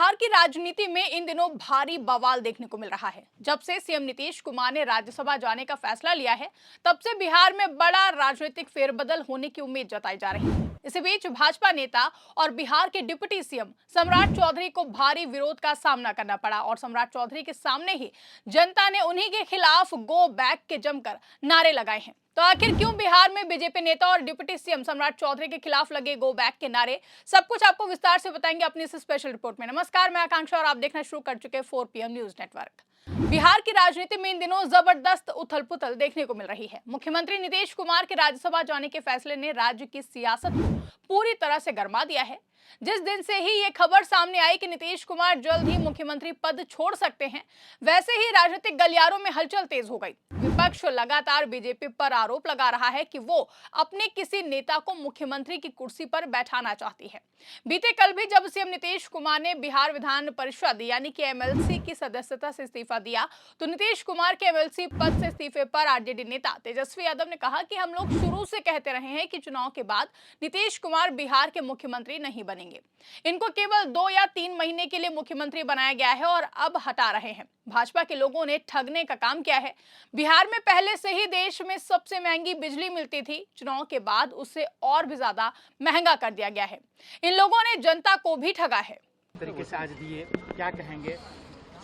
बिहार की राजनीति में इन दिनों भारी बवाल देखने को मिल रहा है। जब से सीएम नीतीश कुमार ने राज्यसभा जाने का फैसला लिया है, तब से बिहार में बड़ा राजनीतिक फेरबदल होने की उम्मीद जताई जा रही है। इसी बीच भाजपा नेता और बिहार के डिप्टी सीएम सम्राट चौधरी को भारी विरोध का सामना करना पड़ा और सम्राट चौधरी के सामने ही जनता ने उन्हीं के खिलाफ गो बैक के जमकर नारे लगाए हैं। तो आखिर क्यों बिहार में बीजेपी नेता और डिप्टी सीएम सम्राट चौधरी के खिलाफ लगे गो बैक के नारे, सब कुछ आपको विस्तार से बताएंगे अपनी इस स्पेशल रिपोर्ट में। नमस्कार, मैं आकांक्षा और आप देखना शुरू कर चुके हैं 4 PM न्यूज नेटवर्क। बिहार की राजनीति में इन दिनों जबरदस्त उथल-पुथल देखने को मिल रही है। मुख्यमंत्री नीतीश कुमार के राज्यसभा जाने के फैसले ने राज्य की सियासत को पूरी तरह से गरमा दिया है। जिस दिन से ही ये खबर सामने आई कि नीतीश कुमार जल्द ही मुख्यमंत्री पद छोड़ सकते हैं, वैसे ही राजनीतिक गलियारों में हलचल तेज हो गई। विपक्ष लगातार बीजेपी पर आरोप लगा रहा है कि वो अपने किसी नेता को मुख्यमंत्री की कुर्सी पर बैठाना चाहती है। बीते कल भी जब सीएम नीतीश कुमार ने बिहार विधान परिषद यानी कि एमएलसी की सदस्यता से इस्तीफा दिया, तो नीतीश कुमार के एमएलसी पद से इस्तीफे पर आरजेडी नेता तेजस्वी यादव ने कहा कि हम लोग शुरू से कहते रहे हैं कि चुनाव के बाद नीतीश कुमार बिहार के मुख्यमंत्री नहीं बनेंगे। इनको केवल 2 या 3 महीने के लिए मुख्यमंत्री बनाया गया है और अब हटा रहे हैं। भाजपा के लोगों ने ठगने का काम किया है। बिहार में पहले से ही देश में सबसे महंगी बिजली मिलती थी, चुनाव के बाद उससे और भी ज्यादा महंगा कर दिया गया है। इन लोगों ने जनता को भी ठगा है। तरीके से आज दिए, क्या कहेंगे?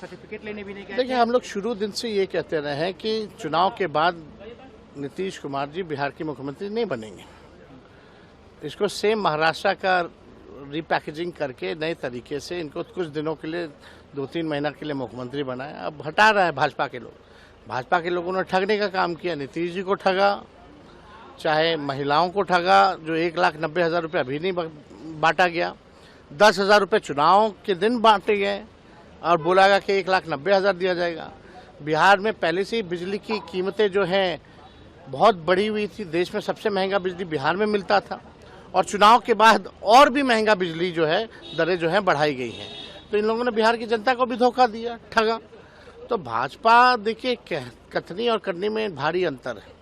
सर्टिफिकेट लेने भी नहीं गए? देखिए, हम लोग शुरू दिन से ये कहते रहे हैं कि चुनाव के बाद नीतीश कुमार जी बिहार के मुख्यमंत्री नहीं बनेंगे। इसको सेम महाराष्ट्र का रिपैकेजिंग करके नए तरीके से इनको कुछ दिनों के लिए 2-3 महीना के लिए मुख्यमंत्री बनाया। अब हटा रहा है भाजपा के लोग। भाजपा के लोगों ने ठगने का काम किया, नीतीश जी को ठगा, चाहे महिलाओं को ठगा जो 1,90,000 रुपये अभी नहीं बांटा गया, 10,000 रुपये चुनाव के दिन बांटे गए और बोला गया कि 1,90,000 दिया जाएगा। बिहार में पहले से ही बिजली की कीमतें जो हैं बहुत बढ़ी हुई थी, देश में सबसे महंगा बिजली बिहार में मिलता था और चुनाव के बाद और भी महंगा बिजली जो है दरें जो हैं बढ़ाई गई हैं। तो इन लोगों ने बिहार की जनता को भी धोखा दिया, ठगा। तो भाजपा देखिए कथनी और करनी में भारी अंतर है।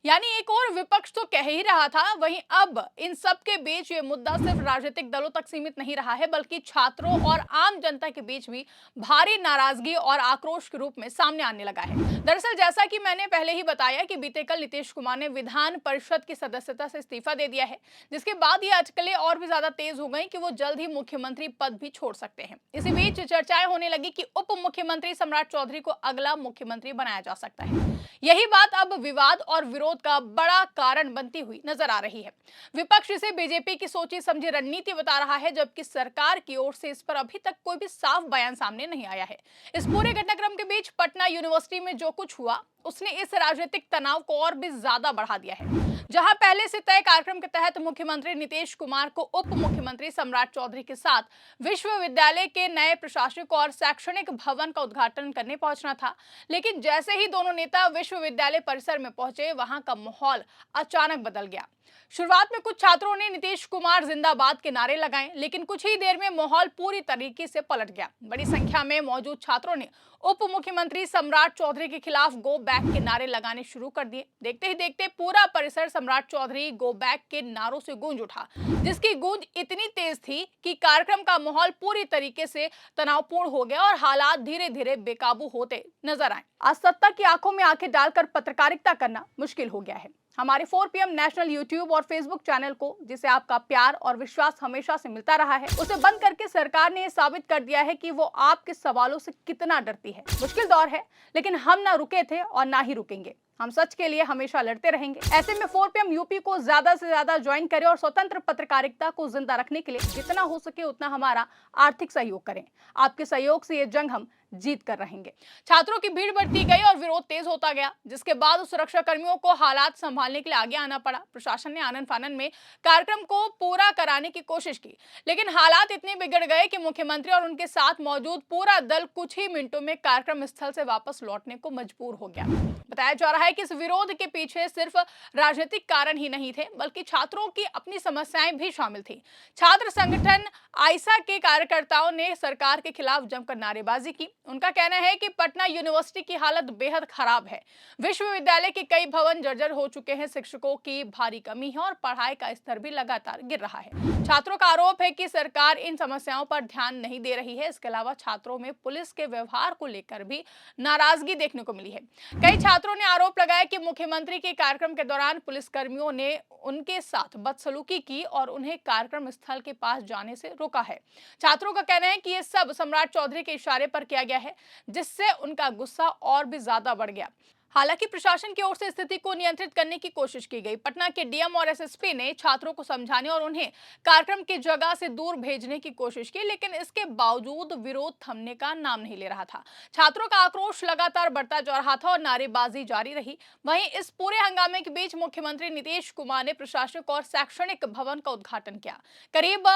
यानी एक और विपक्ष तो कह ही रहा था, वहीं अब इन सब के बीच ये मुद्दा सिर्फ राजनीतिक दलों तक सीमित नहीं रहा है, बल्कि छात्रों और आम जनता के बीच भी भारी नाराजगी और आक्रोश के रूप में सामने आने लगा है। दरअसल जैसा कि मैंने पहले ही बताया कि बीते कल नीतीश कुमार ने विधान परिषद की सदस्यता से इस्तीफा दे दिया है, जिसके बाद ये अटकलें और भी ज्यादा तेज हो गई कि वो जल्द ही मुख्यमंत्री पद भी छोड़ सकते हैं। इसी बीच चर्चाएं होने लगी कि उप मुख्यमंत्री सम्राट चौधरी को अगला मुख्यमंत्री बनाया जा सकता है। यही बात अब विवाद और विरोध का बड़ा कारण बनती हुई नजर आ रही है। विपक्ष इसे बीजेपी की सोची समझी रणनीति बता रहा है, जबकि सरकार की ओर से इस पर अभी तक कोई भी साफ बयान सामने नहीं आया है। इस पूरे घटनाक्रम के बीच पटना यूनिवर्सिटी में जो कुछ हुआ उसने इस राजनीतिक तनाव को और भी ज्यादा बढ़ा दिया है। जहां पहले से तय कार्यक्रम के तहत मुख्यमंत्री नीतीश कुमार को उप मुख्यमंत्री सम्राट चौधरी के साथ विश्वविद्यालय के नए प्रशासनिक और शैक्षणिक भवन का उद्घाटन करने पहुंचना था, लेकिन जैसे ही दोनों नेता विश्वविद्यालय परिसर में पहुंचे, वहां का माहौल अचानक बदल गया। शुरुआत में कुछ छात्रों ने नीतीश कुमार जिंदाबाद के नारे लगाए, लेकिन कुछ ही देर में माहौल पूरी तरीके से पलट गया। बड़ी संख्या में मौजूद छात्रों ने उप मुख्यमंत्री सम्राट चौधरी के खिलाफ गो बैक के नारे लगाने शुरू कर दिए। देखते ही देखते पूरा परिसर सम्राट चौधरी गो बैक के नारों से गूंज उठा, जिसकी गूंज इतनी तेज थी कि कार्यक्रम का माहौल पूरी तरीके से तनावपूर्ण हो गया और हालात धीरे धीरे बेकाबू होते नजर आए। आज सत्ता की आंखों में आंखें डालकर पत्रकारिता करना मुश्किल हो गया है। हमारे 4 PM नेशनल यूट्यूब और फेसबुक चैनल को, जिसे आपका प्यार और विश्वास हमेशा से मिलता रहा है, उसे बंद करके सरकार ने साबित कर दिया है कि वो आपके सवालों से कितना डरती है। मुश्किल दौर है, लेकिन हम ना रुके थे और ना ही रुकेंगे। हम सच के लिए हमेशा लड़ते रहेंगे। ऐसे में 4 PM यूपी को ज्यादा से ज्यादा ज्वाइन करें और स्वतंत्र पत्रकारिता को जिंदा रखने के लिए जितना हो सके उतना हमारा आर्थिक सहयोग करें। आपके सहयोग से ये जंग हम जीत कर रहेंगे। छात्रों की भीड़ बढ़ती गई और विरोध तेज होता गया, जिसके बाद सुरक्षा कर्मियों को हालात संभालने के लिए आगे आना पड़ा। प्रशासन ने आनन फानन में कार्यक्रम को पूरा कराने की कोशिश की, लेकिन हालात इतने बिगड़ गए कि मुख्यमंत्री और उनके साथ मौजूद पूरा दल कुछ ही मिनटों में कार्यक्रम स्थल से वापस लौटने को मजबूर हो गया। बताया जा रहा है कि इस विरोध के पीछे सिर्फ राजनीतिक कारण ही नहीं थे, बल्कि छात्रों की अपनी समस्याएं भी शामिल थी। छात्र संगठन आइसा के कार्यकर्ताओं ने सरकार के खिलाफ जमकर नारेबाजी की। उनका कहना है कि पटना यूनिवर्सिटी की हालत बेहद खराब है। विश्वविद्यालय के कई भवन जर्जर हो चुके हैं, शिक्षकों की भारी कमी है और पढ़ाई का स्तर भी लगातार गिर रहा है। छात्रों का आरोप है कि सरकार इन समस्याओं पर ध्यान नहीं दे रही है। इसके अलावा छात्रों में पुलिस के व्यवहार को लेकर भी नाराजगी देखने को मिली है। कई छात्रों ने आरोप लगाया कि मुख्यमंत्री के कार्यक्रम के दौरान पुलिसकर्मियों ने उनके साथ बदसलूकी की और उन्हें कार्यक्रम स्थल के पास जाने से रोका है। छात्रों का कहना है कि ये सब सम्राट चौधरी के इशारे पर किया गया है, जिससे उनका गुस्सा और भी ज्यादा बढ़ गया। हालांकि प्रशासन की ओर से स्थिति को नियंत्रित करने की कोशिश की गई। पटना के डीएम और एसएसपी ने छात्रों को समझाने और उन्हें कार्यक्रम की जगह से दूर भेजने की कोशिश की, लेकिन इसके बावजूद विरोध थमने का नाम नहीं ले रहा था। छात्रों का आक्रोश लगातार बढ़ता जा रहा था और नारेबाजी जारी रही। वहीं इस पूरे हंगामे के बीच मुख्यमंत्री नीतीश कुमार ने प्रशासनिक और शैक्षणिक भवन का उद्घाटन किया। करीब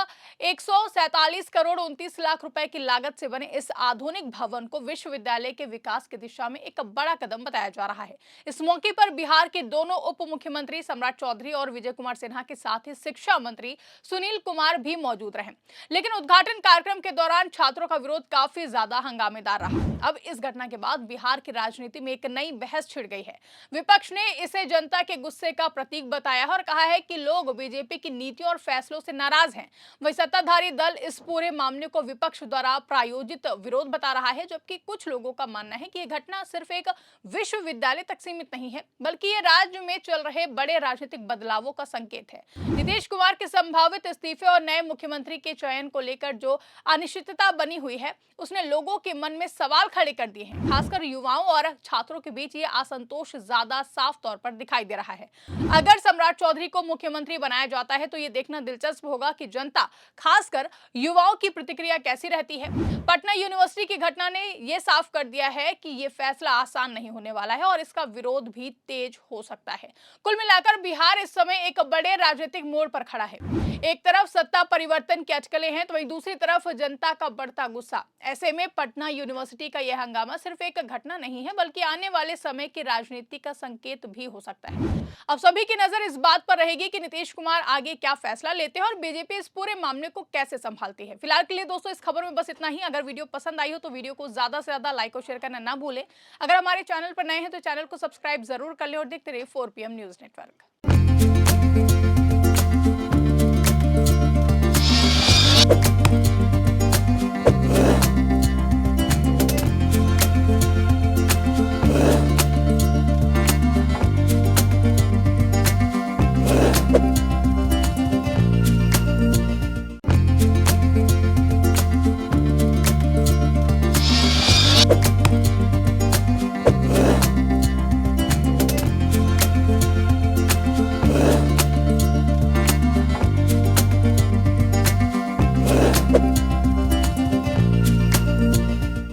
147 करोड़ 29 लाख रुपए की लागत से बने इस आधुनिक भवन को विश्वविद्यालय के विकास की दिशा में एक बड़ा कदम बताया जा रहा है। इस मौके पर बिहार के दोनों उप मुख्यमंत्री सम्राट चौधरी और विजय कुमार सिन्हा के साथ ही शिक्षा मंत्री सुनील कुमार भी मौजूद रहे। लेकिन उद्घाटन कार्यक्रम के दौरान छात्रों का विरोध काफी ज्यादा हंगामेदार रहा। अब इस घटना के बाद बिहार की राजनीति में एक नई बहस छिड़ गई है। विपक्ष ने इसे जनता के गुस्से का प्रतीक बताया है और कहा है कि लोग बीजेपी की नीतियों और फैसलों से नाराज हैं। वही सत्ताधारी दल इस पूरे मामले को विपक्ष द्वारा प्रायोजित विरोध बता रहा है, जबकि कुछ लोगों का मानना है कि यह घटना सिर्फ एक विश्वविद्यालय तक सीमित नहीं है, बल्कि ये राज्य में चल रहे बड़े राजनीतिक बदलावों का संकेत है। नीतीश कुमार के संभावित इस्तीफे और नए मुख्यमंत्री के चयन को लेकर जो अनिश्चितता बनी हुई है, उसने लोगों के मन में सवाल खड़े कर दिए हैं। खासकर युवाओं और छात्रों के बीच ये असंतोष ज्यादा साफ तौर पर दिखाई दे रहा है। अगर सम्राट चौधरी को मुख्यमंत्री बनाया जाता है तो ये देखना दिलचस्प होगा कि जनता, खासकर युवाओं की प्रतिक्रिया कैसी रहती है। पटना यूनिवर्सिटी की घटना ने यह साफ कर दिया है कि ये फैसला आसान नहीं होने वाला है और इसका विरोध भी तेज हो सकता है। कुल मिलाकर बिहार इस समय एक बड़े राजनीतिक मोड़ पर खड़ा है। एक तरफ सत्ता परिवर्तन की अटकलें हैं, तो वहीं दूसरी तरफ जनता का बढ़ता गुस्सा। ऐसे में पटना यूनिवर्सिटी का यह हंगामा सिर्फ एक घटना नहीं है, बल्कि आने वाले समय की राजनीति का संकेत भी हो सकता है। अब सभी की नजर इस बात पर रहेगी कि नीतीश कुमार आगे क्या फैसला लेते हैं और बीजेपी इस पूरे मामले को कैसे संभालती है। फिलहाल के लिए दोस्तों इस खबर में बस इतना ही। अगर वीडियो पसंद आई हो तो वीडियो को ज्यादा से ज्यादा लाइक और शेयर करना ना भूलें। अगर हमारे चैनल पर नए हैं तो चैनल को सब्सक्राइब जरूर कर लें और देखते रहिए 4 PM न्यूज नेटवर्क।